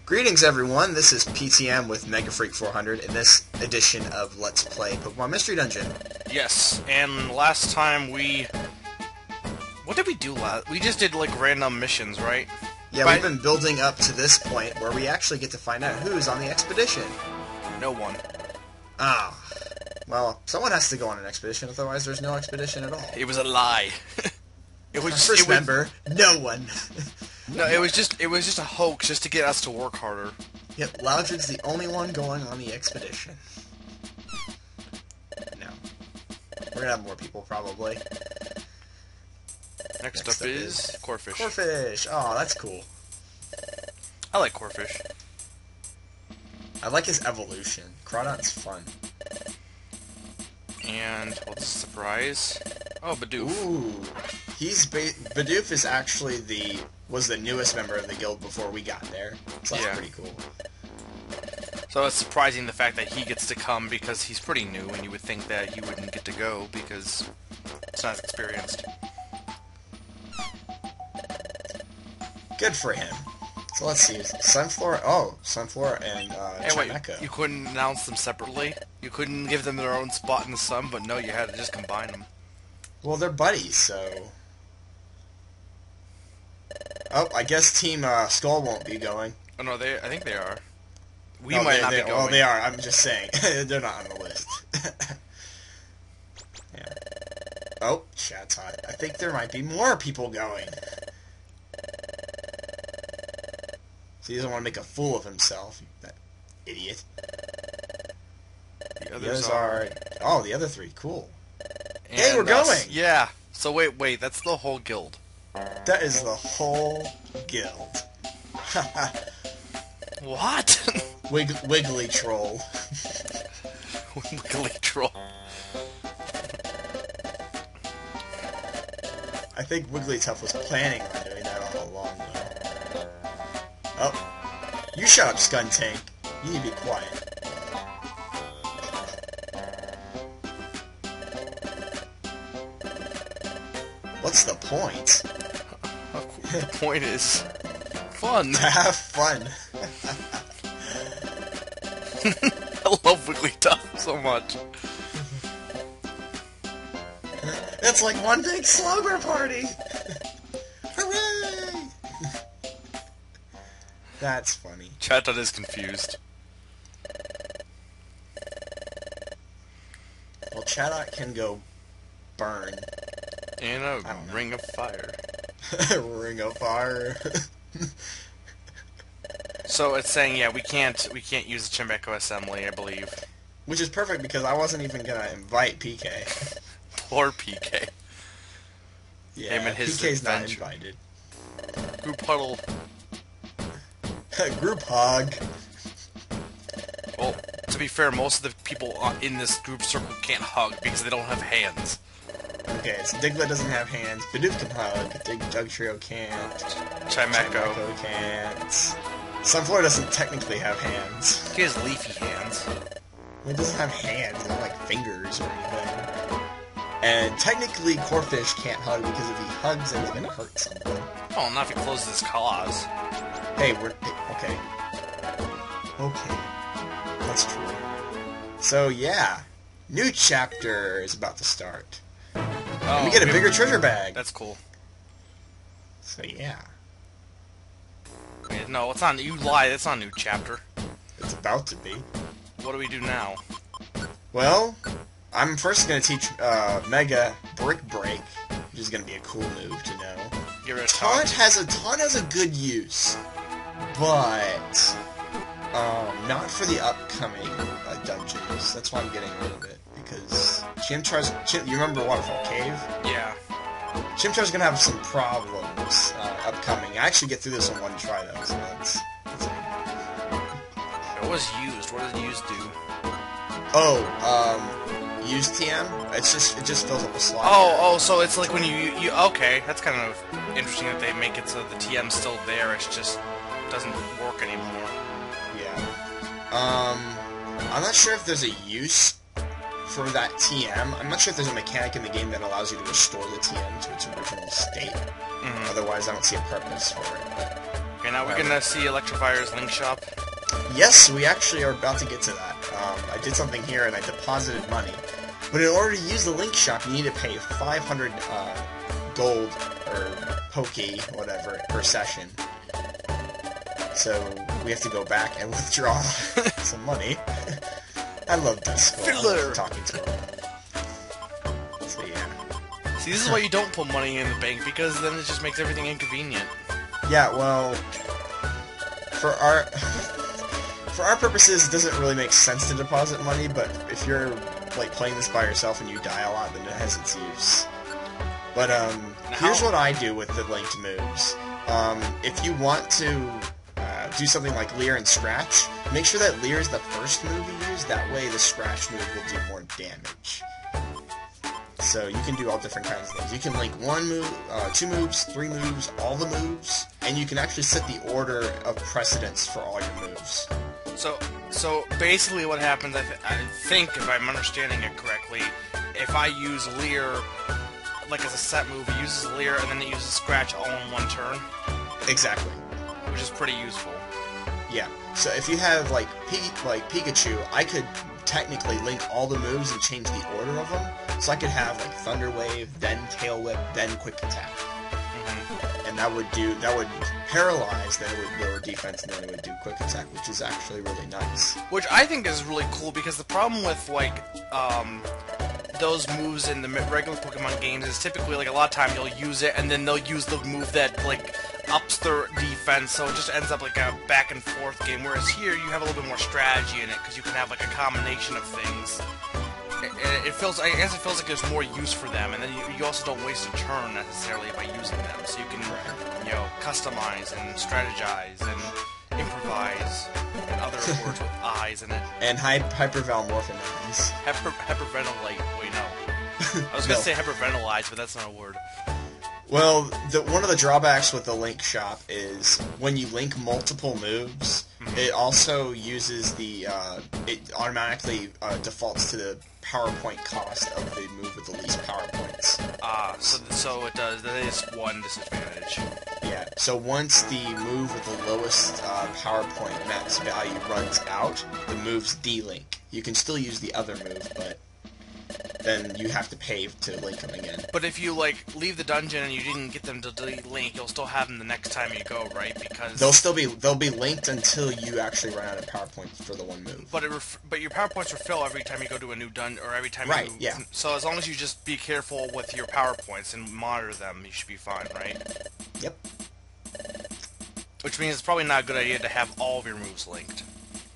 Greetings everyone, this is PTM with Mega Freak 400 in this edition of Let's Play Pokemon Mystery Dungeon. Yes, and last time we... What did we do last? We just did, like, random missions, right? Yeah, we've been building up to this point where we actually get to find out who's on the expedition. No one. Ah. Well, someone has to go on an expedition, otherwise there's no expedition at all. It was a lie. First member, no one. No, it was just a hoax just to get us to work harder. Yep, Loudred's the only one going on the expedition. No. We're gonna have more people, probably. Next up is Corphish. Corphish! Oh, that's cool. I like Corphish. I like his evolution. Crawdon's fun. And what's the surprise? Oh, Bidoof. Ooh. Bidoof is actually was the newest member of the guild before we got there. So that's pretty cool. So it's surprising the fact that he gets to come because he's pretty new, and you would think that he wouldn't get to go because it's not as experienced. Good for him. So let's see. Sunflora and Hey, wait, Chimecho. you couldn't announce them separately? You couldn't give them their own spot in the sun, but no, you had to just combine them. Well, they're buddies, so... Oh, I guess Team Skull won't be going. Oh no, I think they are. We might not be going. Well, they are. I'm just saying. They're not on the list. Yeah. Oh, chat's hot. I think there might be more people going. So he doesn't want to make a fool of himself, that idiot. The others are... Oh, the other three. Cool. And hey, we're going! Yeah. So wait, that's the whole guild. That is the whole guild. What? Wiggly troll. Wiggly troll. I think Wigglytuff was planning on doing that all along, though. Oh. You shut up, Skuntank. You need to be quiet. What's the point? The point is fun. To have fun. I love Wigglytuff so much. It's like one big slumber party. Hooray! That's funny. Chatot is confused. Well, Chatot can go burn. In a ring of fire. Ring of fire. So it's saying, yeah, we can't use the Chimecho assembly, I believe. Which is perfect because I wasn't even gonna invite PK. Poor PK. Yeah, Him and his PK's adventure. not invited. Group huddle. Group hug. Well, to be fair, most of the people in this group circle can't hug because they don't have hands. Okay, so Diglett doesn't have hands. Bidoof can hug. Dugtrio can't. Chimecho can't. Sunflora doesn't technically have hands. He has leafy hands. He doesn't have hands, not like fingers or anything. And technically, Corphish can't hug because if he hugs, then he's gonna hurt someone. Oh, not if he closes his claws. Hey, okay. Okay. That's true. So, yeah. New chapter is about to start. Oh, and we get a bigger treasure bag. That's cool. So, yeah. No, it's not. You lie. That's not a new chapter. It's about to be. What do we do now? Well, I'm first going to teach Mega Brick Break, which is going to be a cool move to know. Get rid of Taunt has a good use, but not for the upcoming dungeons. That's why I'm getting rid of it, because Chimchar's... you remember Waterfall Cave? Yeah. Chimchar's going to have some problems upcoming. I actually get through this in one try, though, so that's It was used. What does used do? Oh, use TM? It just fills up a slot. Oh, so it's like when you okay, that's kind of interesting that they make it so the TM's still there, it just doesn't work anymore. Yeah. I'm not sure if there's a use for that TM. I'm not sure if there's a mechanic in the game that allows you to restore the TM to its original state. Otherwise, I don't see a purpose for it. Okay, now we're gonna see Electivire's link shop. Yes, we actually are about to get to that. I did something here and I deposited money. But in order to use the link shop, you need to pay 500 gold, or Poke, whatever, per session. So we have to go back and withdraw some money. I love Duskull. I love talking to him. So yeah. See, this is why you don't put money in the bank, because then it just makes everything inconvenient. Yeah, well, for our purposes, it doesn't really make sense to deposit money, but if you're like playing this by yourself and you die a lot, then it has its use. But here's what I do with the linked moves. If you want to do something like Leer and Scratch, make sure that Leer is the first move you use, that way the Scratch move will do more damage. So you can do all different kinds of things. You can link one move, 2 moves, 3 moves, all the moves, and you can actually set the order of precedence for all your moves. So basically what happens, I think, if I'm understanding it correctly, if I use Leer, like as a set move, it uses Leer and then it uses Scratch all in one turn. Exactly. Which is pretty useful. Yeah. So if you have like Pikachu, I could technically link all the moves and change the order of them. So I could have like Thunder Wave, then Tail Whip, then Quick Attack. And that would paralyze, then it would lower defense, and then it would do Quick Attack, which is actually really nice. Which I think is really cool, because the problem with like those moves in the regular Pokemon games is typically like a lot of time you'll use it and then they'll use the move that like ups their defense, so it just ends up like a back and forth game. Whereas here you have a little bit more strategy in it, because you can have like a combination of things. I guess it feels like there's more use for them, and then you also don't waste a turn necessarily by using them. So you can, you know, customize and strategize and improvise, and other words with eyes in it. And hypervalmorphinize. Hyperventilate. Wait, no. I was gonna say hyperventilize, but that's not a word. Well, one of the drawbacks with the link shop is when you link multiple moves, it also uses the it automatically defaults to the PowerPoint cost of the move with the least PowerPoints. So it does. That is one disadvantage. Yeah. So once the move with the lowest PowerPoint max value runs out, the moves delink. You can still use the other move, but then you have to pay to link them again. But if you like leave the dungeon and you didn't get them to delink, you'll still have them the next time you go, right? Because they'll be linked until you actually run out of PowerPoints for the one move. But your PowerPoints refill every time you go to a new dungeon, or every time right, you... yeah. So as long as you just be careful with your PowerPoints and monitor them, you should be fine, right? Yep. Which means it's probably not a good idea to have all of your moves linked.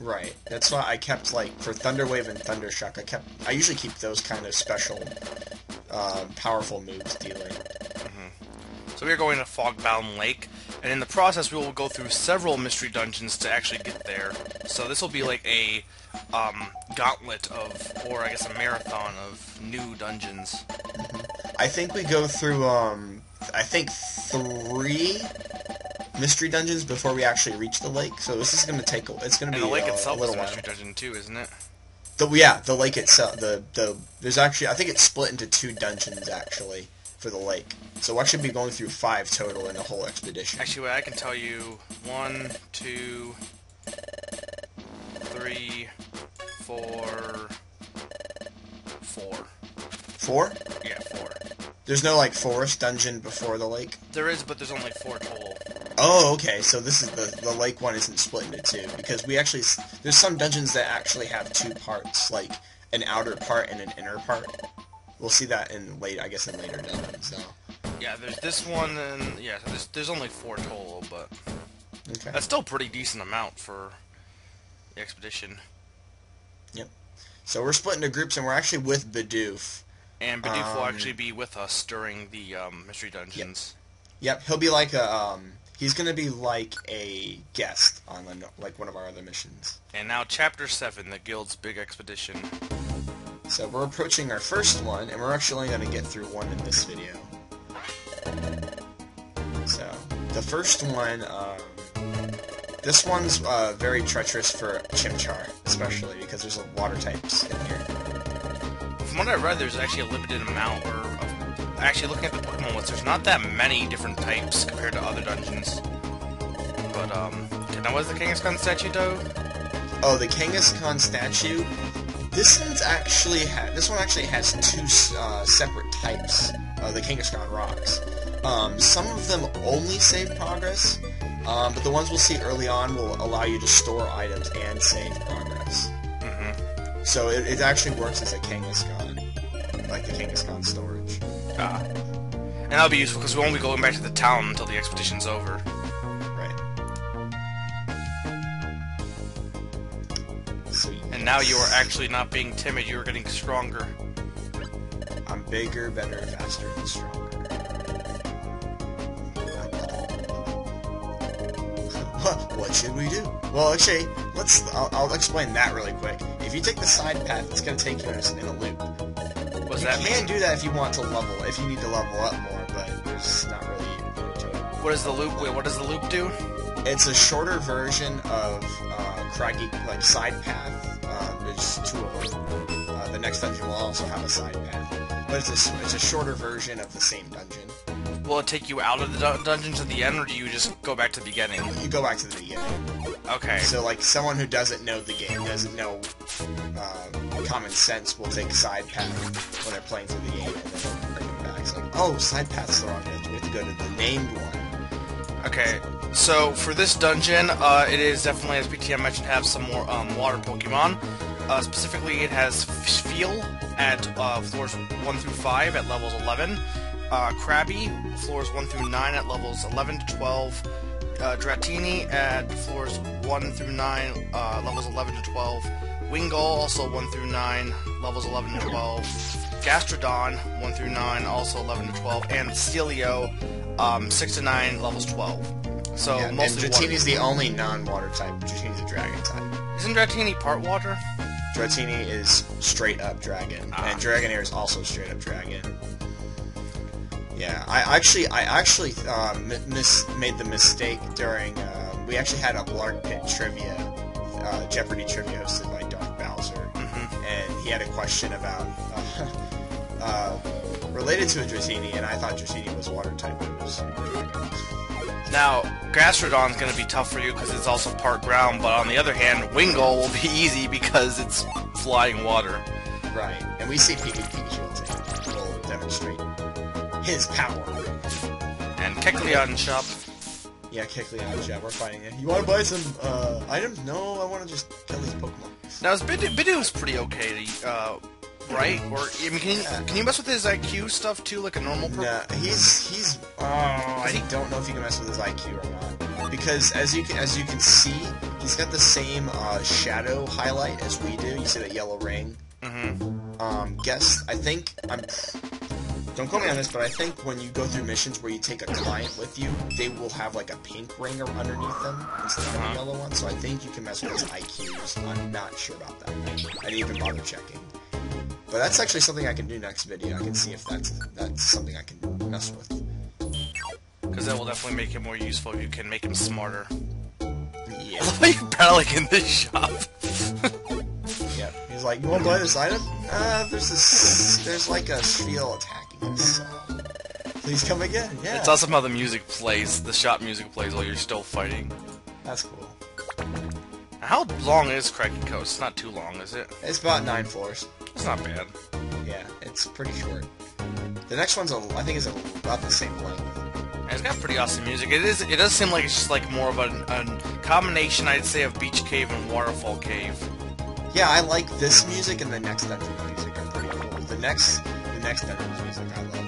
Right. That's why I kept, like, for Thunder Wave and Thunder Shock, I usually keep those kind of special, powerful moves dealing. So we are going to Fogbound Lake, and in the process we will go through several mystery dungeons to actually get there. So this will be like a gauntlet of, or I guess a marathon of new dungeons. I think we go through, I think 3 mystery dungeons before we actually reach the lake. So this is going to take, it's going to be the lake itself is a while. mystery dungeon too, isn't it? The lake itself, there's actually, I think it's split into 2 dungeons actually for the lake. So we'll actually be going through 5 total in the whole expedition. Actually, I can tell you 1, 2, 3, 4, 4. 4? Yeah, 4. There's no, like, forest dungeon before the lake? There is, but there's only 4 total. Oh, okay, so this is the lake one isn't split into 2, because we actually, there's some dungeons that actually have 2 parts, like an outer part and an inner part. We'll see that in later dungeons now. Yeah, there's this one, and yeah, so there's only 4 total, but okay. That's still a pretty decent amount for the expedition. Yep. So we're split into groups, and we're actually with Bidoof. And Bidoof will actually be with us during the mystery dungeons. Yep, he'll be like a, he's gonna be like a guest on like one of our other missions. And now Chapter 7, the Guild's Big Expedition. So we're approaching our first one, and we're actually only gonna get through one in this video. So, the first one, this one's very treacherous for Chimchar, especially, because there's water types in here. From what I read, there's actually a limited amount, or actually looking at the Pokemon list, there's not that many different types compared to other dungeons. but okay, now what does the Kangaskhan statue do? Oh, the Kangaskhan statue. This one actually has two separate types of the Kangaskhan rocks. Some of them only save progress, but the ones we'll see early on will allow you to store items and save progress. Mm-hmm. So it actually works as a Kangaskhan, like the Kangaskhan storage. Ah. And that'll be useful because we won't be going back to the town until the expedition's over. Right. Sweet. And now you are actually not being timid, you are getting stronger. I'm bigger, better, faster, and stronger. What should we do? Well, actually, I'll explain that really quick. If you take the side path, it's going to take you in a loop. What's You that can mean? do that if you want to if you need to level up more, but there's not really to it. What is the loop? Wait, what does the loop do? It's a shorter version of Craggy, like side path. There's two of them. The next dungeon will also have a side path, but it's a shorter version of the same dungeon. Will it take you out of the dungeon to the end, or do you just go back to the beginning? You go back to the beginning. Okay. So, like, someone who doesn't know the game, doesn't know common sense, will take side path when they're playing through the game, and then bring them back. It's like, oh, side path's the wrong edge. We have to go to the named one. Okay. So for this dungeon, it is definitely, as PTM mentioned, have some more water Pokemon. Specifically, it has Feel at floors 1 through 5 at levels 11. Krabby, floors 1 through 9 at levels 11 to 12. Dratini at floors 1 through 9, levels 11 to 12. Wingull, also 1 through 9, levels 11 to 12. Gastrodon, 1 through 9, also 11 to 12. And Steelio, 6 to 9, levels 12. So, Yeah, mostly and Dratini's the only non-water type. Dratini's a dragon type. Isn't Dratini part water? Dratini is straight up dragon, and Dragonair is also straight up dragon. Yeah, I actually made the mistake during we actually had a Lark Pit trivia, Jeopardy trivia hosted by Dark Bowser, and he had a question about related to a Dratini, and I thought Dratini was water type, but it was dragon. Now, Gastrodon's going to be tough for you because it's also part ground, but on the other hand, Wingull will be easy because it's flying water. Right, and we see Pikachu will demonstrate his power. And Kecleon shop. Yeah, Kecleon shop, we're fighting it. You want to buy some items? No, I want to just kill these Pokemon. Now, Bidoo's pretty okay, right? Or, I mean, can you mess with his IQ stuff too, like a normal person? Nah, he's. I don't know if you can mess with his IQ or not, because as you can see, he's got the same shadow highlight as we do. You see that yellow ring? Don't quote me on this, but I think when you go through missions where you take a client with you, they will have like a pink ring underneath them instead of a yellow one. So I think you can mess with his IQs. I'm not sure about that. I didn't even bother checking. But that's actually something I can do next video. I can see if that's something I can mess with. Because that will definitely make him more useful if you can make him smarter. Yeah. Why are you battling in this shop? Yeah. He's like, you want to buy this item? There's like a Spiel attacking us. So please come again. Yeah. It's awesome how the music plays, the shop music plays while you're still fighting. That's cool. How long is Craggy Coast? It's not too long, is it? It's about 9 floors. It's not bad. Yeah, it's pretty short. The next one's I think is about the same length. And it's got pretty awesome music. It does seem like it's just like more of a combination, I'd say, of Beach Cave and Waterfall Cave. Yeah, I like this music and the next dungeon's music are pretty cool. The next dungeon's music I love.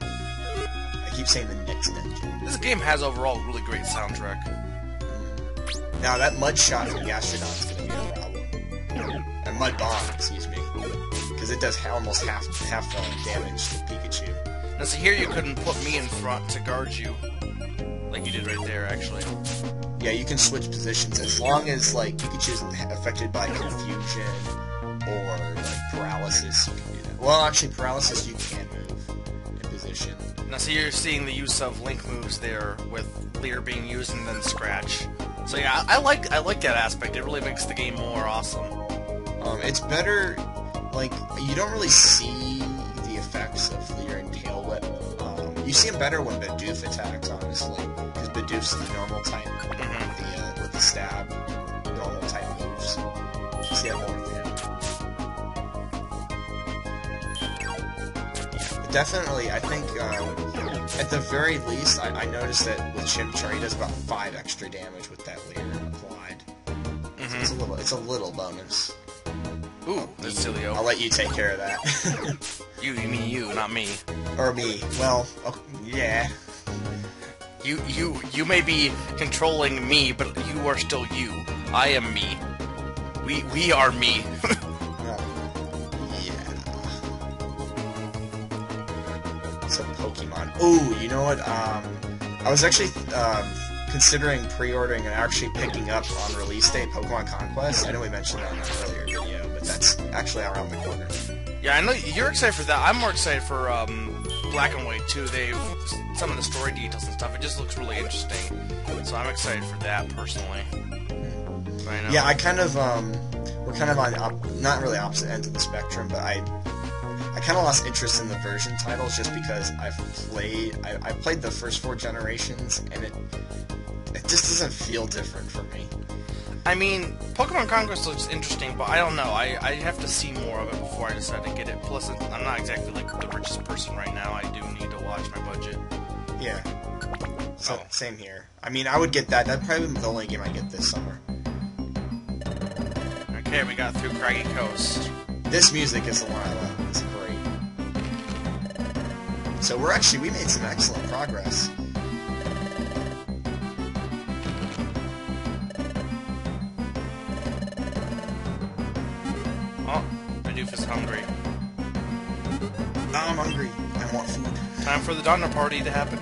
I keep saying the next dungeon. This game has overall a really great soundtrack. Now that mud shot from Gastrodon's gonna be a problem. A mud bomb, excuse me, because it does almost half damage to Pikachu. Now, see here, you couldn't put me in front to guard you, like you did right there, actually. Yeah, you can switch positions as long as like Pikachu isn't affected by confusion or like paralysis. You can do that. Well, actually, paralysis you can move in position. Now, see, you're seeing the use of Link moves there with Leer being used and then Scratch. So yeah, I like that aspect. It really makes the game more awesome. It's better. Like you don't really see the effects of Leer and Tail Whip You see him better when Bidoof attacks, honestly, because Bidoof's the normal type with the stab, normal type moves. You see that more with him. Definitely, I think at the very least, I noticed that with Chimchar he does about 5 extra damage with that leer applied. So it's a little bonus. Ooh, that's silly. I'll let you take care of that. You mean you, not me. Or me. Well, yeah. You may be controlling me, but you are still you. I am me. We are me. Yeah. So Pokemon. Ooh, you know what? I was actually considering pre-ordering and actually picking up on release date Pokemon Conquest. I know we mentioned that in an earlier video, but that's actually around the corner. Yeah, I know you're excited for that. I'm more excited for Black and White too. Some of the story details and stuff. It just looks really interesting. So I'm excited for that personally. I know. Yeah, I kind of we're kind of on not really opposite ends of the spectrum, but I kind of lost interest in the version titles just because I played the first 4 generations and it just doesn't feel different for me. I mean, Pokemon Conquest looks interesting, but I don't know. I have to see more of it before I decide to get it. Plus, I'm not exactly like the richest person right now. I do need to watch my budget. Yeah. So, same here. I mean, I would get that. That'd probably be the only game I get this summer. Okay, we got through Craggy Coast. This music is the one I love. It's great. So we made some excellent progress. Oh, Bidoof is hungry. I'm hungry. I want food. Time for the Donner Party to happen.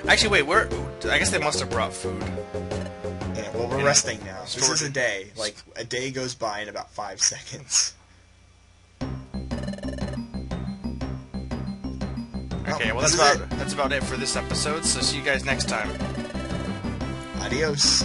Actually, wait, I guess they must have brought food. Yeah, well, we're resting now. This is a day. Like, a day goes by in about 5 seconds. Okay, well, that's about it for this episode, so see you guys next time. Adios.